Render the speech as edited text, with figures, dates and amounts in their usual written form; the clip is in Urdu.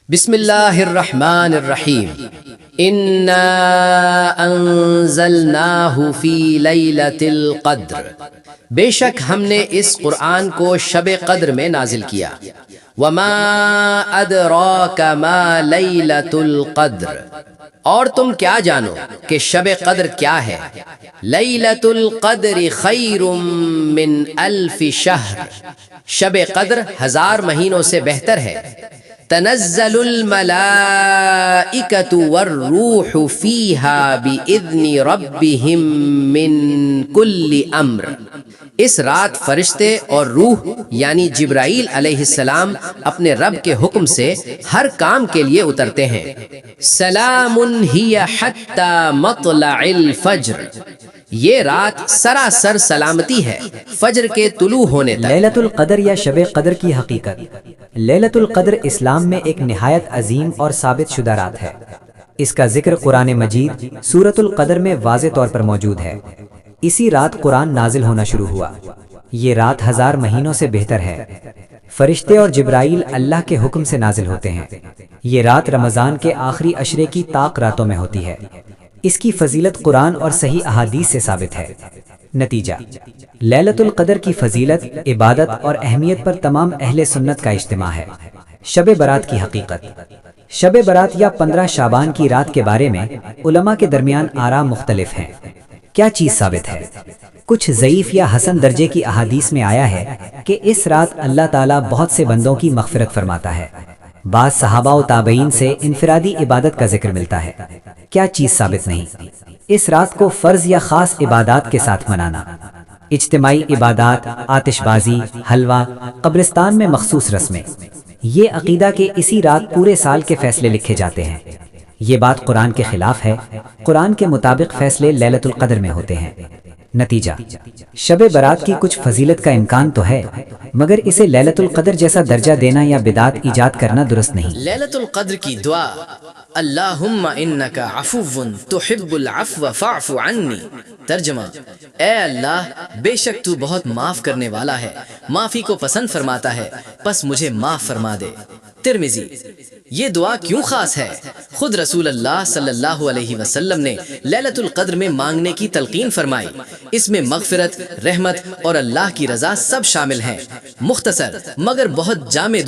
بسم اللہ الرحمن الرحیم انا انزلناہ فی لیلۃ القدر، بے شک ہم نے اس قرآن کو شب قدر میں نازل کیا۔ وما ادراک ما لیلۃ القدر، اور تم کیا جانو کہ شب قدر کیا ہے؟ لیلۃ القدر خیر من الف شہر، شب قدر 1000 مہینوں سے بہتر ہے۔ تنزل الملائکۃ والروح فیہا بإذن ربہم من کل امر، اس رات فرشتے اور روح یعنی جبرائیل علیہ السلام اپنے رب کے حکم سے ہر کام کے لیے اترتے ہیں۔ سلام ہی حتی مطلع الفجر، یہ رات سراسر سلامتی ہے فجر کے طلوع ہونے تک۔ لیلۃ القدر یا شب قدر کی حقیقت۔ لیلۃ القدر اسلام میں ایک نہایت عظیم اور ثابت شدہ رات ہے۔ اس کا ذکر قرآن مجید سورۃ القدر میں واضح طور پر موجود ہے۔ اسی رات قرآن نازل ہونا شروع ہوا۔ یہ رات 1000 مہینوں سے بہتر ہے۔ فرشتے اور جبرائیل اللہ کے حکم سے نازل ہوتے ہیں۔ یہ رات رمضان کے آخری عشرے کی طاق راتوں میں ہوتی ہے۔ اس کی فضیلت قرآن اور صحیح احادیث سے ثابت ہے۔ نتیجہ، لیلۃ القدر کی فضیلت، عبادت اور اہمیت پر تمام اہل سنت کا اجتماع ہے۔ شب برات کی حقیقت۔ شب برات یا 15 شعبان کی رات کے بارے میں علماء کے درمیان آراء مختلف ہیں۔ کیا چیز ثابت ہے؟ کچھ ضعیف یا حسن درجے کی احادیث میں آیا ہے کہ اس رات اللہ تعالیٰ بہت سے بندوں کی مغفرت فرماتا ہے۔ بعض صحابہ و تابعین سے انفرادی عبادت کا ذکر ملتا ہے۔ کیا چیز ثابت نہیں؟ اس رات کو فرض یا خاص عبادات کے ساتھ منانا۔ اجتماعی عبادات، آتش بازی، حلوہ، قبرستان میں مخصوص رسمیں۔ یہ عقیدہ کہ اسی رات پورے سال کے فیصلے لکھے جاتے ہیں، یہ بات قرآن کے خلاف ہے۔ قرآن کے مطابق فیصلے لیلۃ القدر میں ہوتے ہیں۔ نتیجہ، شب برات کی کچھ فضیلت کا امکان تو ہے، مگر اسے لیلۃ القدر جیسا درجہ دینا یا بدعت ایجاد کرنا درست نہیں۔ لیلۃ القدر کی دعا، اللہم انک عفو تحب العفو فاعف عنی۔ ترجمہ، اے اللہ، بے شک تو بہت معاف کرنے والا ہے، معافی کو پسند فرماتا ہے، پس مجھے معاف فرما دے۔ ترمذی۔ یہ دعا کیوں خاص ہے؟ خود رسول اللہ صلی اللہ علیہ وسلم نے لیلۃ القدر میں مانگنے کی تلقین فرمائی۔ اس میں مغفرت، رحمت اور اللہ کی رضا سب شامل ہیں۔ مختصر مگر بہت جامع